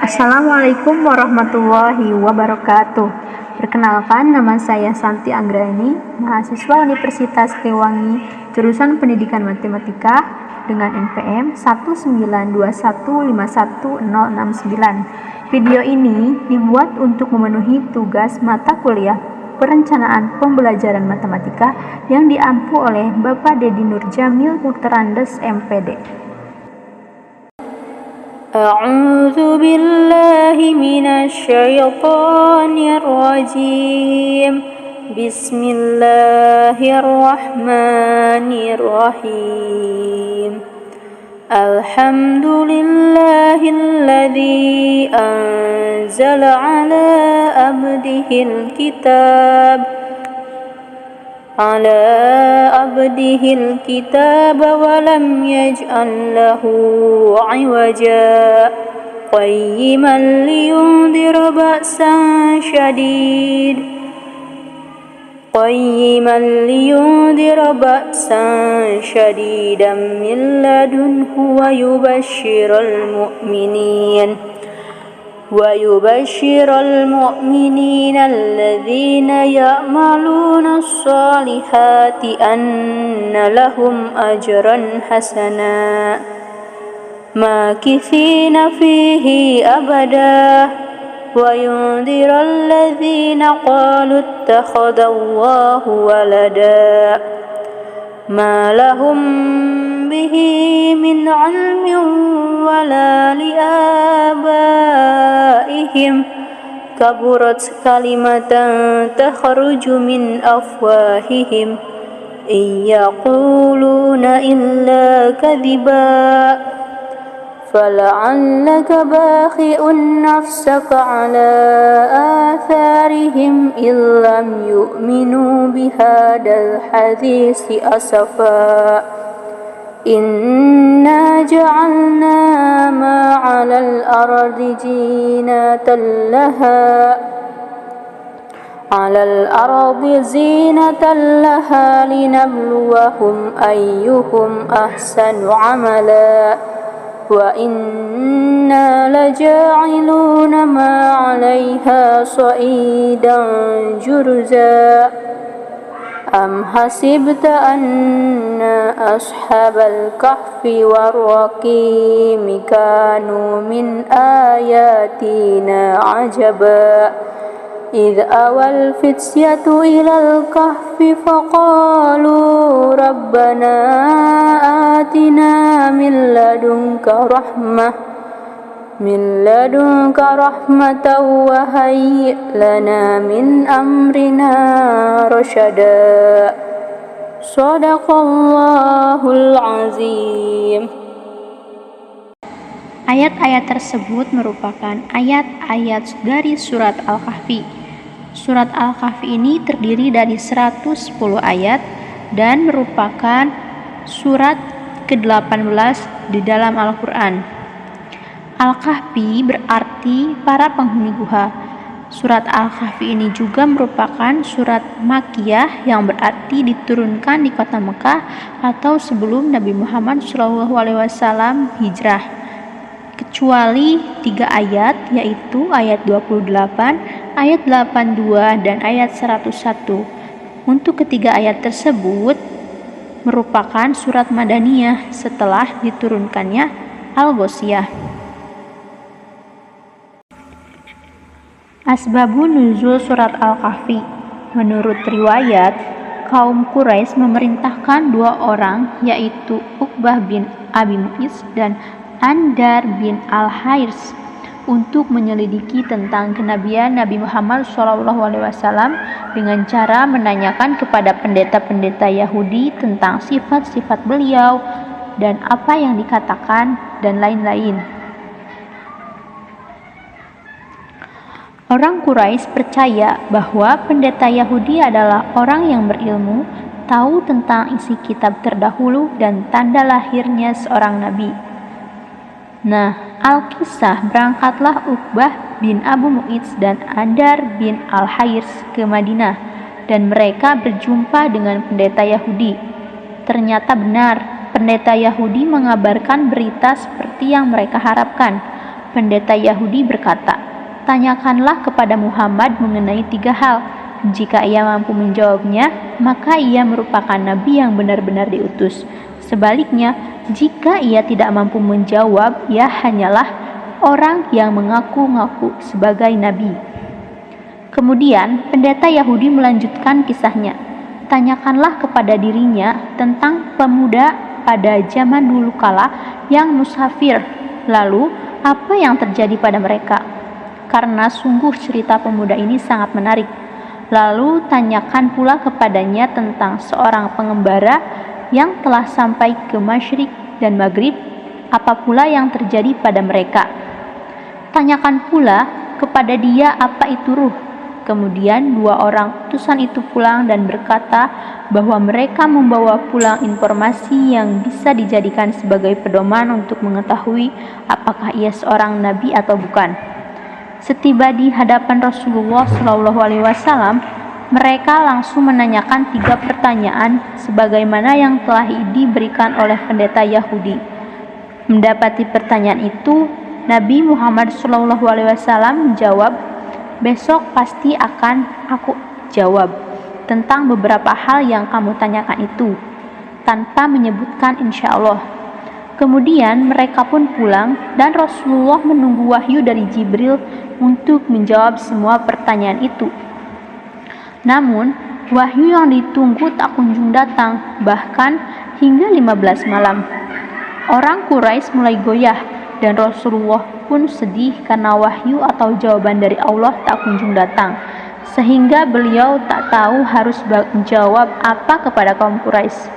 Assalamualaikum warahmatullahi wabarakatuh. Perkenalkan, nama saya Santi Anggraini, mahasiswa Universitas Siliwangi, jurusan Pendidikan Matematika dengan NPM 192151069. Video ini dibuat untuk memenuhi tugas mata kuliah Perencanaan Pembelajaran Matematika yang diampu oleh Bapak Dedi Nurjamil Dr. Andes MPD. أعوذ بالله من الشيطان الرجيم بسم الله الرحمن الرحيم الحمد لله الذي أنزل على عبده الكتاب ولم يجعل له عوجا قيما لينذر بأسا شديدا من لدنه ويبشر المؤمنين الذين يعملون الصالحات أن لهم أجرا حسنا ماكثين فيه أبدا وينذر الذين قالوا اتخذ الله ولدا ما لهم به من علم ولا لآبائهم كبرت كلمة تخرج من أفواههم إن يقولون إلا كذبا فلعلك باخع نفسك على آثارهم إن لم يؤمنوا بهذا الحديث أسفا إنا جعلنا ما على الأرض زينة لها لنبلوهم أيهم أحسن عملا وإنا لجاعلون ما عليها صعيدا جرزا أم حسبت أن أصحاب الكهف والرقيم كانوا من آياتنا عجبا إذ أوى الفتية إلى الكهف فقالوا ربنا آتنا من لدنك رحمة وهيئ لنا من أمرنا رشدا صدق الله العظيم. Ayat-ayat tersebut merupakan ayat-ayat dari surat Al-Kahfi. Surat Al-Kahfi ini terdiri dari 110 ayat dan merupakan surat ke-18 di dalam Al-Quran. Al-Kahfi berarti para penghuni gua. Surat Al-Kahfi ini juga merupakan surat Makkiyah yang berarti diturunkan di kota Mekah atau sebelum Nabi Muhammad SAW hijrah. Kecuali 3 ayat, yaitu ayat 28, ayat 82, dan ayat 101. Untuk ketiga ayat tersebut merupakan surat Madaniyah setelah diturunkannya Al-Ghoshiyah. Asbabun nuzul surat Al-Kahfi. Menurut riwayat, kaum Quraisy memerintahkan 2 orang, yaitu Uqbah bin Abi Mu'is dan Andar bin Al-Hairs untuk menyelidiki tentang kenabian Nabi Muhammad SAW dengan cara menanyakan kepada pendeta-pendeta Yahudi tentang sifat-sifat beliau dan apa yang dikatakan dan lain-lain. Orang Quraisy percaya bahwa pendeta Yahudi adalah orang yang berilmu, tahu tentang isi kitab terdahulu dan tanda lahirnya seorang nabi. Nah, Al-Kisah, berangkatlah Uqbah bin Abu Mu'its dan Andar bin Al-Hairs ke Madinah, dan mereka berjumpa dengan pendeta Yahudi. Ternyata benar, pendeta Yahudi mengabarkan berita seperti yang mereka harapkan. Pendeta Yahudi berkata, "Tanyakanlah kepada Muhammad mengenai 3 hal. Jika ia mampu menjawabnya, maka ia merupakan nabi yang benar-benar diutus. Sebaliknya, jika ia tidak mampu menjawab, ia hanyalah orang yang mengaku-ngaku sebagai nabi." Kemudian, pendeta Yahudi melanjutkan kisahnya. Tanyakanlah kepada dirinya tentang pemuda pada zaman dulu kala yang musafir. Lalu, apa yang terjadi pada mereka? Karena sungguh cerita pemuda ini sangat menarik. Lalu, tanyakan pula kepadanya tentang seorang pengembara yang telah sampai ke Masyrik dan Maghrib. Apa pula yang terjadi pada mereka? Tanyakan pula kepada dia apa itu ruh. Kemudian 2 orang utusan itu pulang dan berkata bahwa mereka membawa pulang informasi yang bisa dijadikan sebagai pedoman untuk mengetahui apakah ia seorang nabi atau bukan. Setiba di hadapan Rasulullah SAW, mereka langsung menanyakan 3 pertanyaan sebagaimana yang telah diberikan oleh pendeta Yahudi. Mendapati pertanyaan itu, Nabi Muhammad SAW menjawab, "Besok pasti akan aku jawab tentang beberapa hal yang kamu tanyakan itu," tanpa menyebutkan insya Allah. Kemudian mereka pun pulang dan Rasulullah menunggu wahyu dari Jibril untuk menjawab semua pertanyaan itu. Namun, wahyu yang ditunggu tak kunjung datang, bahkan hingga 15 malam. Orang Quraisy mulai goyah dan Rasulullah pun sedih karena wahyu atau jawaban dari Allah tak kunjung datang, sehingga beliau tak tahu harus menjawab apa kepada kaum Quraisy.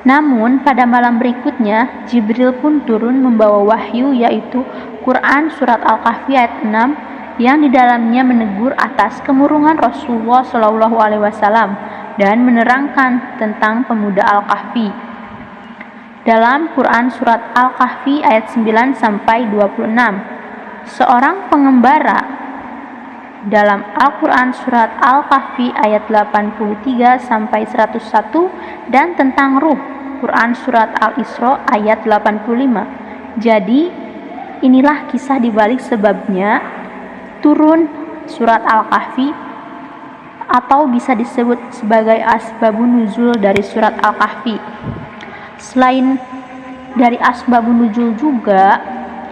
Namun pada malam berikutnya Jibril pun turun membawa wahyu, yaitu Quran Surat Al-Kahfi ayat 6 yang di dalamnya menegur atas kemurungan Rasulullah SAW dan menerangkan tentang pemuda Al-Kahfi. Dalam Quran Surat Al-Kahfi ayat 9-26, seorang pengembara dalam Al-Quran Surat Al-Kahfi ayat 83-101 dan tentang ruh Quran Surat Al-Isra ayat 85. Jadi inilah kisah dibalik sebabnya turun Surat Al-Kahfi, atau bisa disebut sebagai asbabun nuzul dari Surat Al-Kahfi. Selain dari asbabun nuzul juga,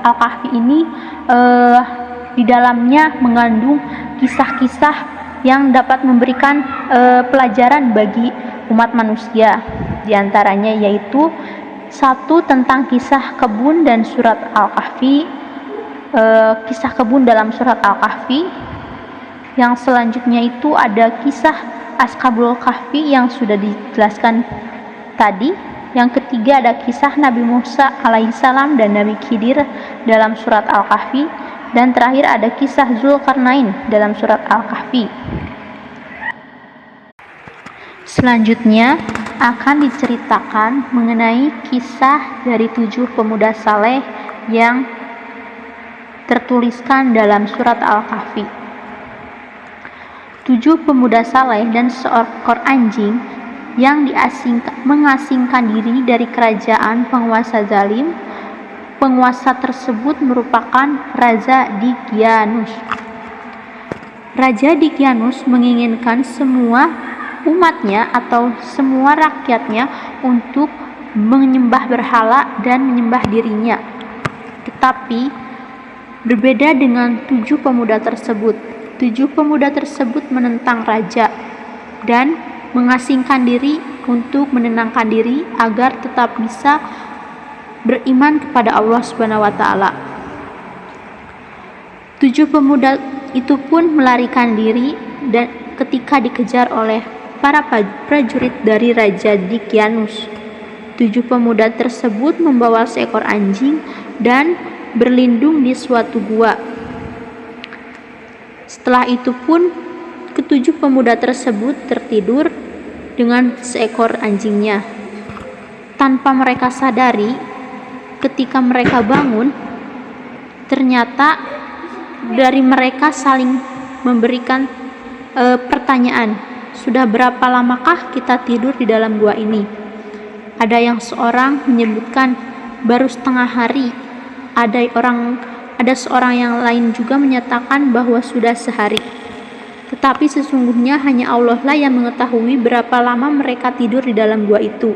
Al-Kahfi ini di dalamnya mengandung kisah-kisah yang dapat memberikan pelajaran bagi umat manusia. Di antaranya yaitu 1 tentang kisah kebun dan surat Al-Kahfi, kisah kebun dalam surat Al-Kahfi. Yang selanjutnya itu ada kisah Ashabul Kahfi yang sudah dijelaskan tadi. Yang ketiga ada kisah Nabi Musa alaihissalam dan Nabi Khidir dalam surat Al-Kahfi. Dan terakhir ada kisah Zulkarnain dalam surat Al-Kahfi. Selanjutnya akan diceritakan mengenai kisah dari 7 pemuda saleh yang tertuliskan dalam surat Al-Kahfi. 7 pemuda saleh dan seekor anjing yang mengasingkan diri dari kerajaan penguasa zalim. Penguasa tersebut merupakan Raja Dicyanus. Raja Dicyanus menginginkan semua umatnya atau semua rakyatnya untuk menyembah berhala dan menyembah dirinya. Tetapi berbeda dengan 7 pemuda tersebut. 7 pemuda tersebut menentang raja dan mengasingkan diri untuk menenangkan diri agar tetap bisa beriman kepada Allah Subhanahu wa taala. 7 pemuda itu pun melarikan diri dan ketika dikejar oleh para prajurit dari Raja Dicyanus. 7 pemuda tersebut membawa seekor anjing dan berlindung di suatu gua. Setelah itu pun ke-7 pemuda tersebut tertidur dengan seekor anjingnya. Tanpa mereka sadari, ketika mereka bangun, ternyata dari mereka saling memberikan pertanyaan, "Sudah berapa lamakah kita tidur di dalam gua ini?" Ada yang seorang menyebutkan baru setengah hari. Ada orang Ada seorang yang lain juga menyatakan bahwa sudah sehari. Tetapi sesungguhnya hanya Allah lah yang mengetahui berapa lama mereka tidur di dalam gua itu.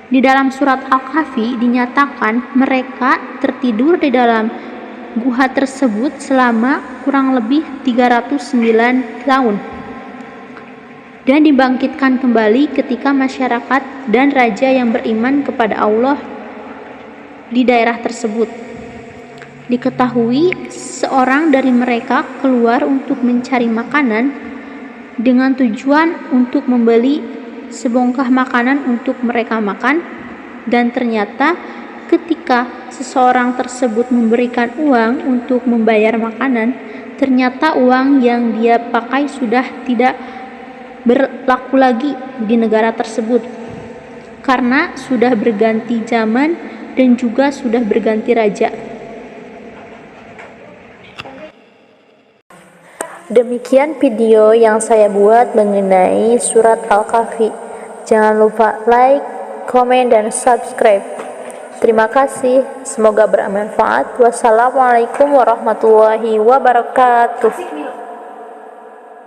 Di dalam surat Al-Kahfi dinyatakan mereka tertidur di dalam gua tersebut selama kurang lebih 309 tahun dan dibangkitkan kembali ketika masyarakat dan raja yang beriman kepada Allah di daerah tersebut. Diketahui seorang dari mereka keluar untuk mencari makanan dengan tujuan untuk membeli sebongkah makanan untuk mereka makan, dan ternyata ketika seseorang tersebut memberikan uang untuk membayar makanan, ternyata uang yang dia pakai sudah tidak berlaku lagi di negara tersebut karena sudah berganti zaman dan juga sudah berganti raja. Demikian video yang saya buat mengenai surat Al-Kahfi. Jangan lupa like, komen, dan subscribe. Terima kasih, semoga bermanfaat. Wassalamualaikum warahmatullahi wabarakatuh.